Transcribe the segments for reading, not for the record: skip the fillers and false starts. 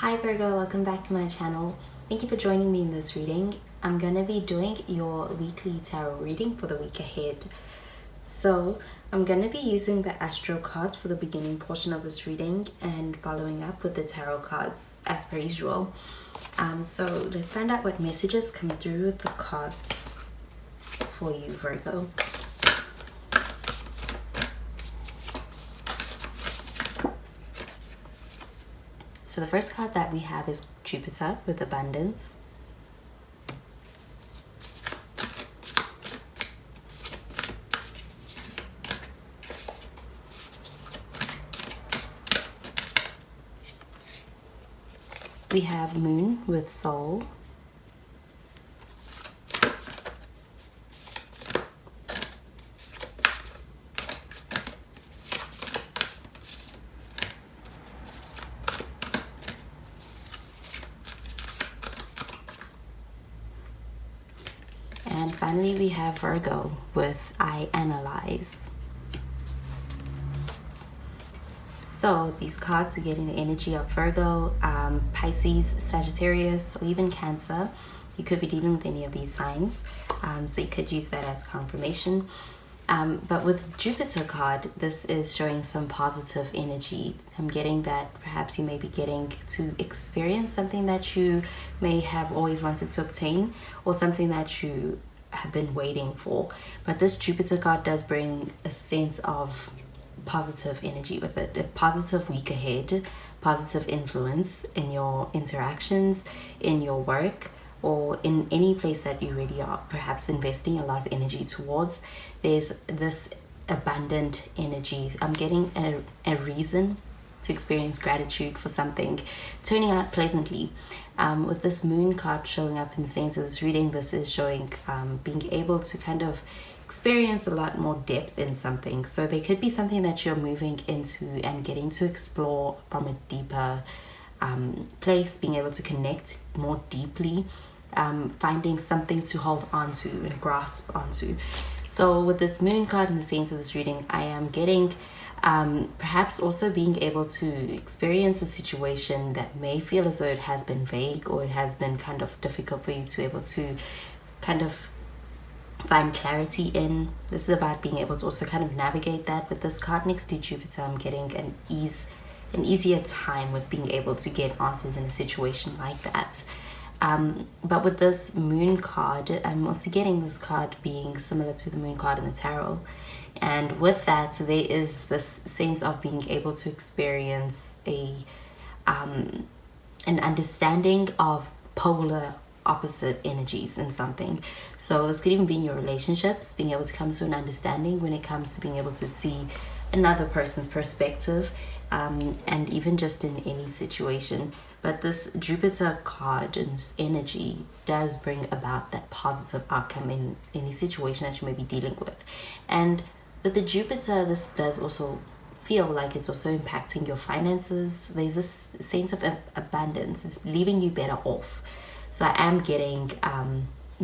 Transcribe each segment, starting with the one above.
Hi Virgo, welcome back to my channel. Thank you for joining me in this reading. I'm going to be doing your weekly tarot reading for the week ahead. So I'm going to be using the astro cards for the beginning portion of this reading and following up with the tarot cards as per usual. So let's find out what messages come through with the cards for you, Virgo. So the first card that we have is Jupiter with abundance. We have Moon with Soul. And finally, we have Virgo with I Analyze. So these cards are getting the energy of Virgo, Pisces, Sagittarius, or even Cancer. You could be dealing with any of these signs, so you could use that as confirmation. But with Jupiter card, this is showing some positive energy. I'm getting that perhaps you may be getting to experience something that you may have always wanted to obtain, or something that you have been waiting for. But this Jupiter card does bring a sense of positive energy with it, a positive week ahead, positive influence in your interactions, in your work, or in any place that you really are perhaps investing a lot of energy towards. There's this abundant energy. I'm getting a reason to experience gratitude for something turning out pleasantly. With this Moon card showing up in the sense of this reading, this is showing being able to kind of experience a lot more depth in something. So there could be something that you're moving into and getting to explore from a deeper place, being able to connect more deeply, finding something to hold on to and grasp onto. So with this Moon card in the sense of this reading, I am getting perhaps also being able to experience a situation that may feel as though it has been vague, or it has been kind of difficult for you to be able to kind of find clarity in. This is about being able to also kind of navigate that. With this card next to Jupiter, I'm getting an easier time with being able to get answers in a situation like that. But with this Moon card, I'm also getting this card being similar to the Moon card in the tarot. And with that, there is this sense of being able to experience an understanding of polar opposite energies in something. So this could even be in your relationships, being able to come to an understanding when it comes to being able to see another person's perspective, and even just in any situation. But this Jupiter card and this energy does bring about that positive outcome in any situation that you may be dealing with. And with the Jupiter, this does also feel like it's also impacting your finances. There's this sense of abundance. It's leaving you better off. So I am getting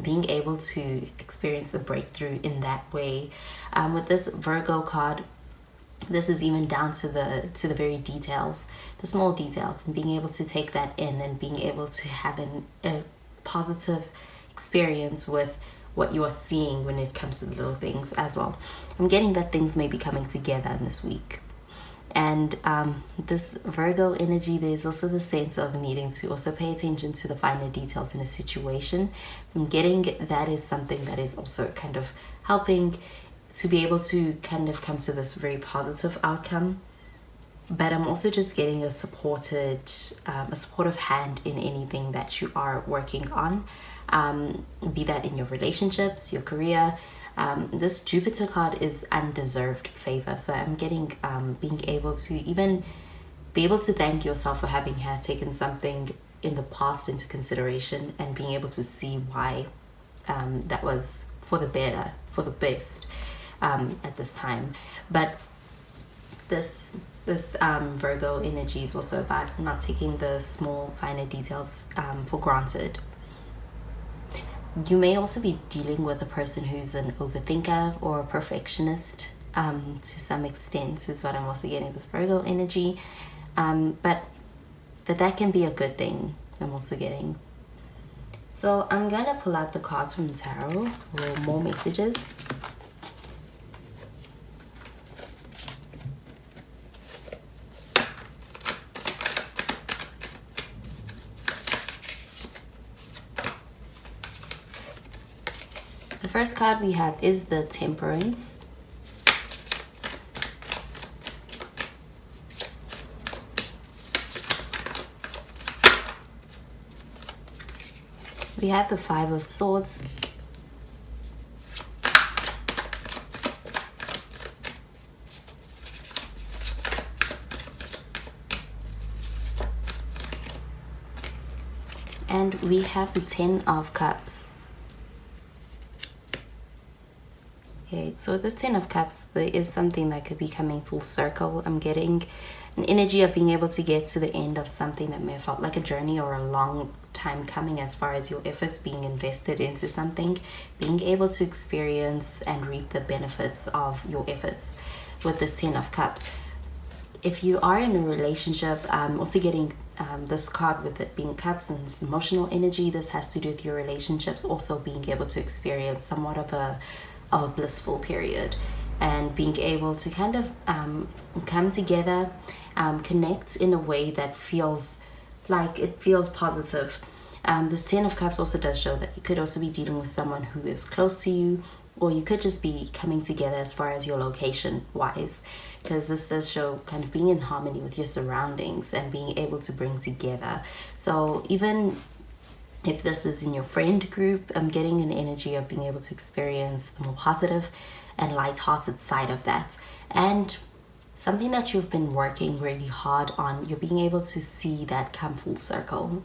being able to experience a breakthrough in that way. With this Virgo card, this is even down to the very details, the small details, and being able to take that in and being able to have a positive experience with what you are seeing when it comes to the little things as well. I'm getting that things may be coming together in this week. And this Virgo energy, there's also the sense of needing to also pay attention to the finer details in a situation. I'm getting that is something that is also kind of helping to be able to kind of come to this very positive outcome. But I'm also just getting a supportive hand in anything that you are working on, be that in your relationships, your career. This Jupiter card is undeserved favor. So I'm getting being able to even be able to thank yourself for having had taken something in the past into consideration, and being able to see why that was for the better, for the best at this time. But this Virgo energy is also about not taking the small finer details for granted. You may also be dealing with a person who's an overthinker or a perfectionist to some extent, is what I'm also getting this Virgo energy. But but that can be a good thing, I'm also getting. So I'm gonna pull out the cards from the tarot for more messages. The first card we have is the Temperance. We have the Five of Swords. And we have the Ten of Cups. Okay, so this Ten of Cups, there is something that could be coming full circle. I'm getting an energy of being able to get to the end of something that may have felt like a journey or a long time coming, as far as your efforts being invested into something, being able to experience and reap the benefits of your efforts with this Ten of Cups. If you are in a relationship, also getting this card with it being cups and this emotional energy, this has to do with your relationships also being able to experience somewhat of a blissful period, and being able to kind of come together, connect in a way that feels like it feels positive. This Ten of Cups also does show that you could also be dealing with someone who is close to you, or you could just be coming together as far as your location wise, because this does show kind of being in harmony with your surroundings and being able to bring together. So even if this is in your friend group, I'm getting an energy of being able to experience the more positive and light-hearted side of that. And something that you've been working really hard on, you're being able to see that come full circle.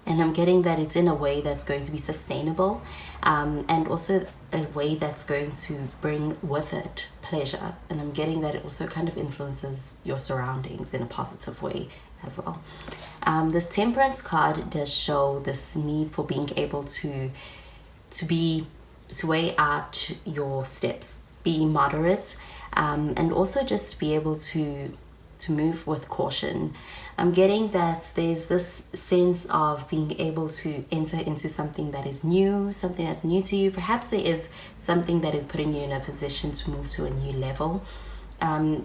And I'm getting that it's in a way that's going to be sustainable, and also a way that's going to bring with it pleasure. And I'm getting that it also kind of influences your surroundings in a positive way as well. This Temperance card does show this need for being able to weigh out your steps, be moderate, and also just be able to move with caution. I'm getting that there's this sense of being able to enter into something that is new, something that's new to you. Perhaps there is something that is putting you in a position to move to a new level.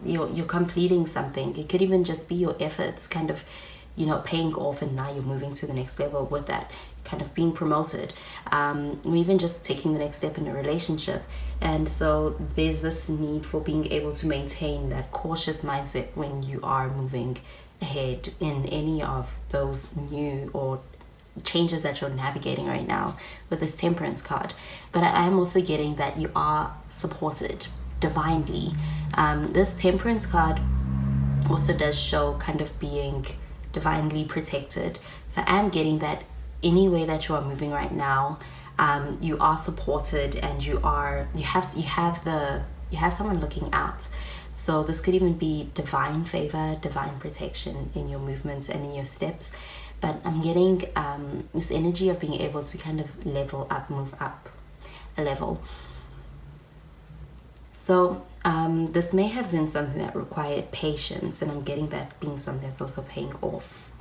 You're completing something. It could even just be your efforts kind of, paying off, and now you're moving to the next level with that, kind of being promoted, or even just taking the next step in a relationship. And so there's this need for being able to maintain that cautious mindset when you are moving ahead in any of those new or changes that you're navigating right now with this Temperance card. But I am also getting that you are supported divinely. This Temperance card also does show kind of being divinely protected. So I'm getting that any way that you are moving right now, you are supported, and you have someone looking out. So this could even be divine favor, divine protection in your movements and in your steps. But I'm getting this energy of being able to kind of level up, move up a level. So this may have been something that required patience, and I'm getting that being something that's also paying off.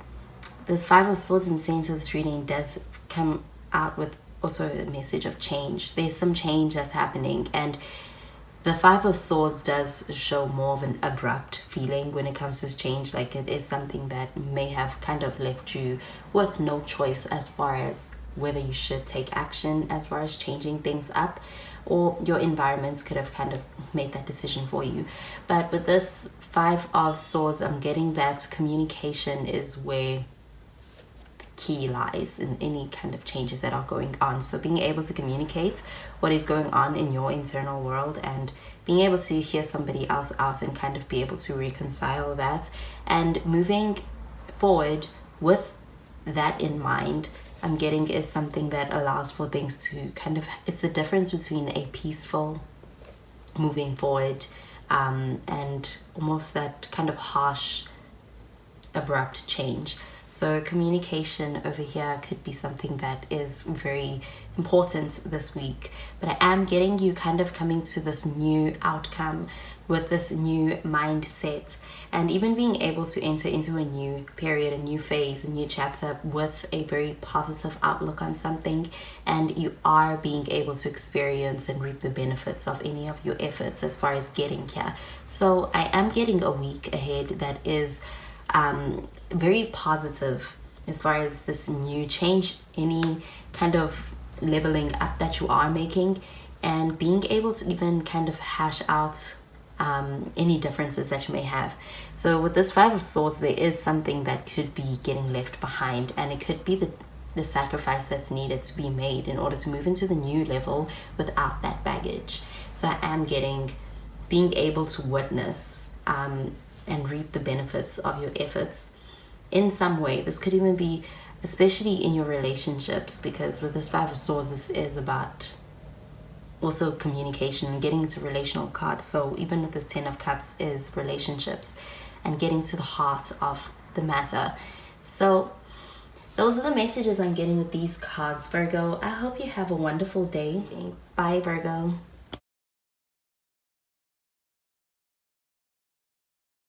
This Five of Swords in center of this reading does come out with also a message of change. There's some change that's happening, and the Five of Swords does show more of an abrupt feeling when it comes to change. Like it is something that may have kind of left you with no choice as far as whether you should take action as far as changing things up, or your environments could have kind of made that decision for you. But with this Five of Swords, I'm getting that communication is where key lies in any kind of changes that are going on. So being able to communicate what is going on in your internal world, and being able to hear somebody else out and kind of be able to reconcile that, and moving forward with that in mind, I'm getting is something that allows for things to kind of, it's the difference between a peaceful moving forward and almost that kind of harsh abrupt change. So communication over here could be something that is very important this week. But I am getting you kind of coming to this new outcome with this new mindset, and even being able to enter into a new period, a new phase, a new chapter with a very positive outlook on something. And you are being able to experience and reap the benefits of any of your efforts as far as getting here. So I am getting a week ahead that is very positive as far as this new change, any kind of leveling up that you are making, and being able to even kind of hash out any differences that you may have. So with this Five of Swords, there is something that could be getting left behind, and it could be the sacrifice that's needed to be made in order to move into the new level without that baggage. So I am getting being able to witness and reap the benefits of your efforts in some way. This could even be especially in your relationships, because with this Five of Swords, this is about also communication and getting into relational cards. So even with this Ten of Cups is relationships and getting to the heart of the matter. So those are the messages I'm getting with these cards, Virgo. I hope you have a wonderful day. Bye, Virgo.